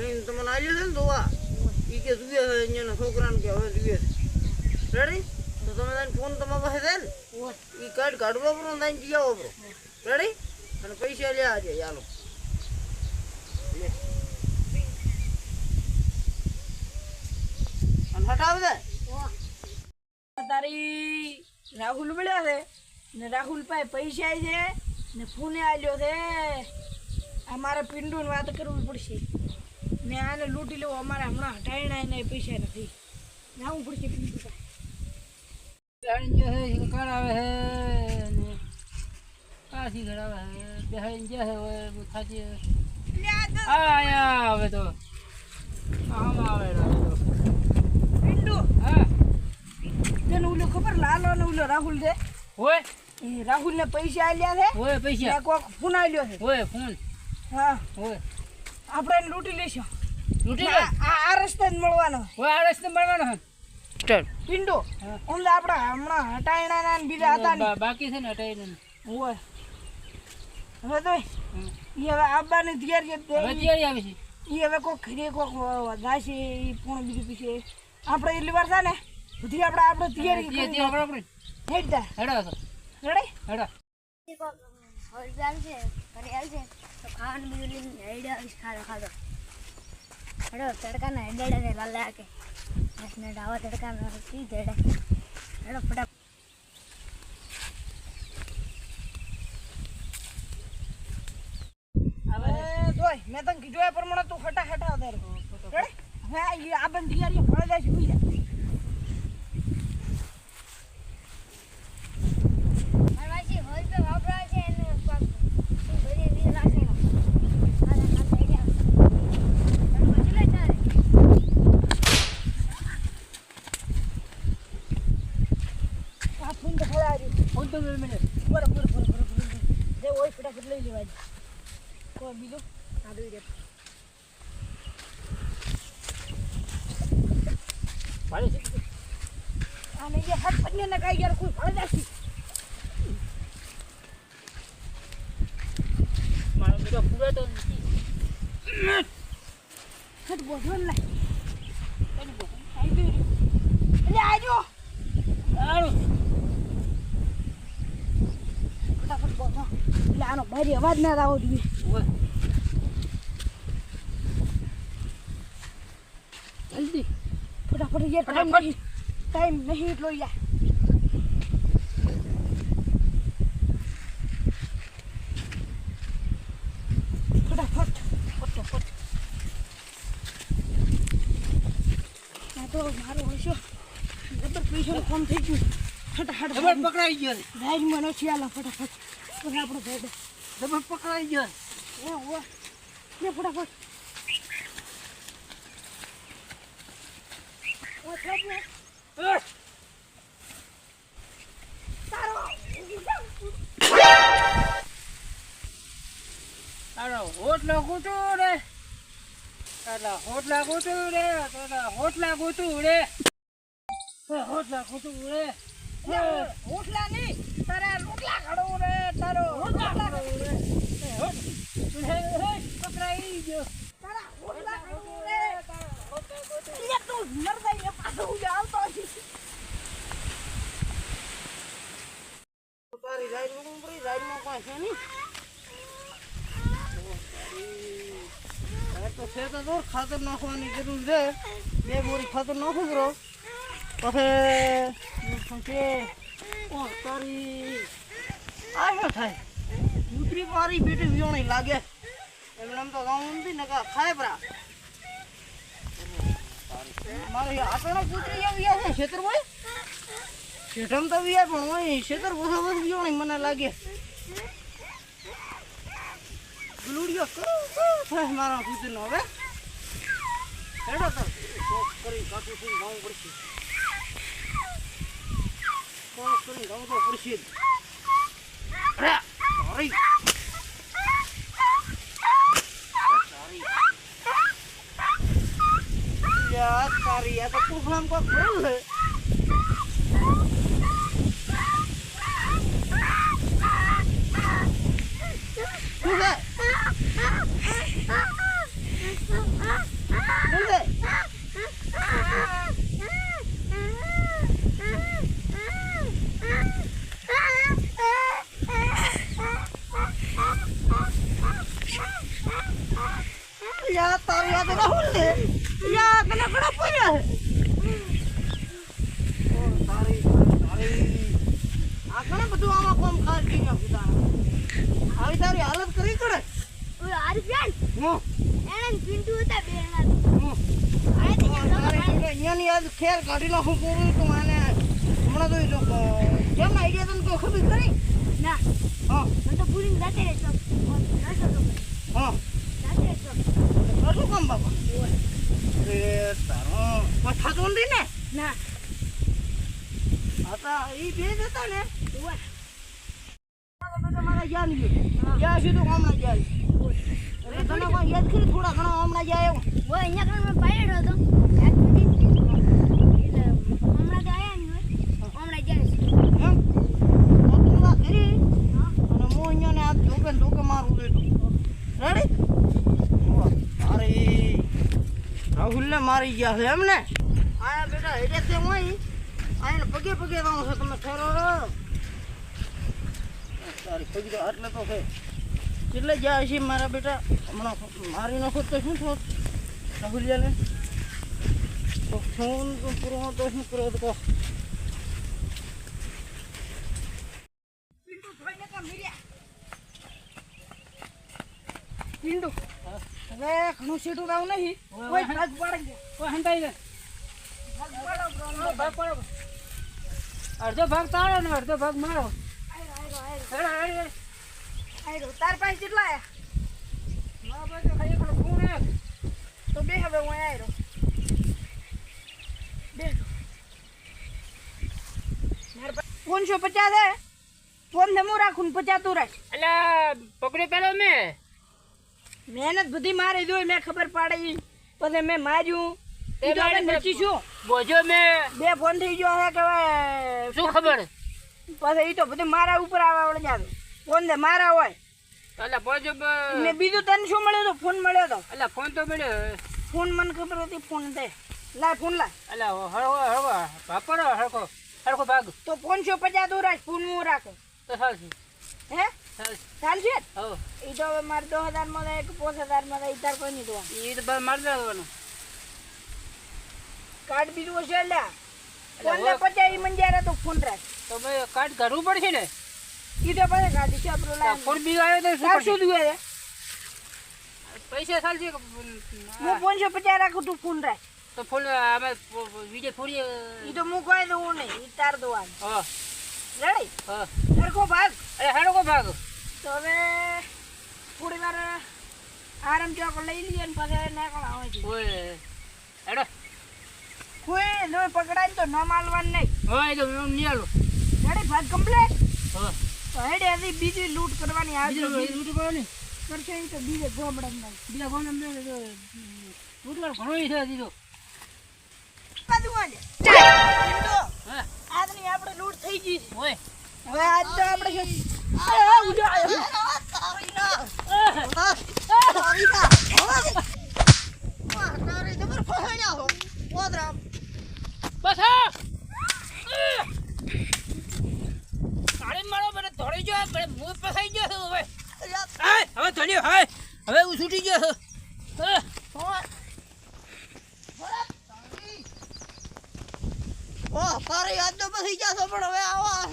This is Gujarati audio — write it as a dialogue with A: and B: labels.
A: કરીને તમને આલ્યો છે ને દવા ઈ કે જુએ છે અહીંયા છોકરાને કે હવે જુએ છે રેડી તો તમે તાને ફોન તમારા પાસે છે ને ઈ કાર્ડ કાઢવા પડો ને તાને જીયા વાપરો રેડી અને પૈસા લે આજે ચાલો લે અને હટાવ દે
B: તારી રાહુલ મળ્યા છે ને રાહુલ પાસે પૈસા છે ને ફોને આલ્યો છે અમારે પિંડુની વાત કરવી પડશે મેં આને લૂંટી લેવું અમારે હમણાં હટાયણા એને પૈસા નથી જવું પડશે પિંડુ પાસે
C: કરાવે છે ને પાછી કરાવે છે બેહાઈને જે છે ખાતી હવે તો આમ આવે
B: પિંડુ
C: હા
B: તને ઓલો ખબર લાલો ને ઓલો રાહુલ છે
C: હોય
B: એ રાહુલ ને પૈસા આલ્યા છે
C: હોય પૈસા
B: કોક ફોન આલ્યો છે
C: હોય ફોન
B: હા
C: હોય
B: આપણે એને લૂંટી લઈશું
C: લૂંટી લે
B: આ રસ્તે જ મળવાનો
C: હોય આ રસ્તે મળવાનો હે સ્ટાર્ટ
B: પિંડુ ઓલે આપણે હમણાં હટાયણા ને બીજા હતા ને
C: બાકી છે ને હટાઈને
B: હોય હવે તો ઈ હવે આવવાની તૈયારી
C: હવે તૈયારી આવી છે
B: ઈ હવે કોક ખરી કોક જાશે ઈ પૂણ બીજું પીછે આપણે એટલી વાર છે ને બધી આપણે તૈયારી કરી
C: આપણે
B: હેડતા
C: હેડા
B: રેડી
C: હેડા
D: હોલજાલ છે કરિયાલ છે તો ખાવાનું બીજું લઈને હેડા ખાધો હેડો તડકાના હેડા ને લાલા કે ને ડાવા તડકાના કી હેડા હેડો ફટાફટ
B: હવે જોઈ મેં તને કીધું એ પ્રમાણે તું હટા દે રેડી હવે આ બંધ તૈયારી ફળ જાય છે ઉઈ જા
D: મારવાજી હોલ પે વાપરા છે એને બધી દી રાખે આલા ખાતા હેડા પછી લે તારે
B: આ ફૂન તો ખડા રહ્યું
C: ફોન તો મિનિટ
B: બરાબર જે ઓય ફટાફટ લઈ લેવા કોઈ બીજું આ દઈ દે
C: ભાઈ છે
B: આને જે હટ પન્ને ને કાઈ યાર કોઈ ફળ જાસી
C: મારો બેટો પૂરો તો
B: હટ બોધો ને આઈ દે એટલે આજો
C: સારું
B: ફટાફટ બોધો એટલે આનો બારી અવાજ ના આવવો જોઈએ
C: હોય જલ્દી
B: ફટાફટ યાર ટાઈમ નહીં એટલો યાર ફટાફટ આ તો મારું હશો જબર પૈસાનું કામ થઈ ગયું ફટાફટ
C: જબર પકડાઈ ગયો
B: ગાડીમાં નથી આલા ફટાફટ પછી આપણે ભાઈ
C: જબર પકડાઈ ગયો
B: ને ફટાફટ
C: તારા હોટલા ગોતું રે તારા હોટલા ગોતું રે તારા હોટલા ગોતું રે હોટલા ગોતું રે
B: ઓટલા નહીં તારા રોટલા ખાડો રે તારો રોટલા ખાડો રે
C: પકડાઈ ગયો
B: તારા ઓટલા ખાડો રે લે તું મરદાઈ ને પાછો આવતો છે
A: તારી રાઈડમાં પડી રાઈડમાં કોઈ છે નહીં તો છે તો દોર ખાતર નાખવાની જરૂર છે બે બોરી ખાતર નાખો કરો પછી તારી આ શું થાય કૂતરી મારી બેટી વિયોણી લાગે એમને આમ તો ગાઉં નથી ને ખાય પરા મારે આપણને કૂતરી એવી છે ખેતરભાઈ ખેતમ તો વિયા પણ હોય ખેતર બધો બધું વિયોણી મને લાગે લુડિયો થાય મારા કૂતરીનો હવે હેડો તો શોખ કરી કાઠું થઈ ગાવું પડશે શોખ કરીને ગાવું તો પડશે સોરી તારી આ તો કુફલામ કોક ભરેલ છે શું છે યા તારી યાદ રાહુલ ને યા કને કડા પડ્યા છે ઓ તારી આ કને બધું આમાં કોમ ખાતી ન કુતા આવી તારી હાલત કરી કરે
D: ઓય આરફ્યાન
A: હું
D: એને પિન્ટુ હતા બે જણા
A: હું અહીંયાની યાદ ખેર કાઢી નાખું પૂરું તો મને હમણાં તો કેમ આઈડિયા તને કોઈ ખબર કરી
D: ના
A: હા
D: મને તો પૂરી જાતે રહેતો
A: હા
D: જાતે રહેતો
A: શું કામ બાપા અરે તારો પાછા તો નથી ને
D: ના
A: હતા એ બે જ હતા ને
D: ઓય
A: તમારા જ્યાં નહીં જ્યાં સીધું હમણાં જાય અરે તને કોઈ યાદ કરી થોડા ઘણા હમણાં જાય એવું
D: ઓય અહીંયા કણ મેં પાડ્યો હતો એક મિનિટ એટલે હમણાં તો આયા નહીં હોય હમણાં જાય છે
A: એમ તો તું વાત કરી
D: હા
A: અને હું અહીંયા ને આ ધોકે મારું દીધું રેડી અરે રાહુલ ને મારી ગયા છે એમ ને આયા બેટા હેડે તે હું આને પગે પગે રહું છો તમે ઠેરો તારી પગે તો આટલે તો છે એટલે જાય છે મારા બેટા હમણાં મારી નાખો તો શું થો રાહુલિયાને તો ફોન તો પૂરો તો શું કરો તો કહો
B: પિંડુ હવે ઘણું સીટું રાવ નહીં કોઈ ભાગ પાડી દે
C: કોઈ હંતાઈ દે
B: ભાગ પાડો
C: ભાગ પાડો અડધો ભાગ તારો ને અડધો ભાગ મારો
B: આયરો તાર પાસે કેટલા આયા
C: મારા પાસે ખાલી એકલો ફોન હે
B: તો બે હવે હું આયરો બે માર પાસે 550 હે ફોન ને હું રાખું 50 તું રાખ
C: એટલે પકડી પેલો મેં
B: મહેનત બધી મારી દોય મેં ખબર પાડી પછી મેં માર્યું
C: તે
B: એ તો
C: મારી
B: નચી છું
C: બોજો મેં
B: બે ફોન થઈ ગયો હે કે હવે
C: શું ખબર
B: પછી એ તો બધું મારા ઉપર આવવા વળી જાવે ફોન ને મારા હોય
C: એટલે બોજો
B: ને બીજું તને શું મળ્યું તો ફોન મળ્યો તો
C: એટલે ફોન તો મળ્યો
B: ફોન મને ખબર હતી ફોન દે લાય ફોન લાય
C: એટલે હળવો ભાપડો હળકો ભાગ
B: તો 550 તું રાખ ફોન હું રાખે
C: તો ચાલશે
B: હે
C: ચાલશે
B: ચાલશે
C: હો
B: એ તો હવે મારે 2000 માં થાય કે 5000 માં થાય તાર કોઈ નહીં તો
C: એ તો બસ મારી દેવાનું
B: કાર્ડ બીજું હશે લ્યા ફોન ને 50 ઈ મંજારે તો ફોન રાખ
C: તો ભાઈ કાર્ડ કાઢવું પડશે ને
B: ઈ તો પાસે કાઢી છે આપણો લાય
C: ફોન બી આવ્યો તો શું
B: તાર
C: કરશે?
B: શું દુએ છે
C: પૈસા ચાલશે કે
B: હું 550 રાખું તું ફોન રાખ
C: તો ફોન અમે વિજય થોડી
B: ઈ તો હું કોઈ દઉં નહીં ઈ તાર દોવાનું
C: હા
B: રેડી
C: હા
B: સરખો ભાગ
C: અરે હળકો ભાગ
B: તો હવે થોડી વાર આરામ ચોક લઈ લઈએ ને પછી નાખણ આવે છે
C: ઓય એડો
B: કોઈ લોહી પકડાય ને તો ન માલવાનું નહીં
C: હા એ તો નહીં આલો
B: રેડી ભાગ કમ્પ્લીટ
C: હા
B: તો હેડે હજી બીજી લૂંટ કરવાની આવે
C: બીજું લૂંટ કરો ને
B: કરશે ઈ તો બીજે ગોમડામાં
C: બીજા ફોન અમને લૂંટ ઘણો છે દીધો
B: બાજુ વાળે
C: હા
B: આજની આપણે લૂંટ થઈ ગઈ છે
C: ઓય
B: હવે આજ તો આપણે છે ઉજો
C: બસ હા તાળી મારો મને ધોળી ગયો મને મૂળ ફસાઈ ગયો છું હવે હવે ધોળ્યો હાય હવે હું છૂટી ગયો છું
A: તારી યાદ તો પછી જશો પણ હવે આવા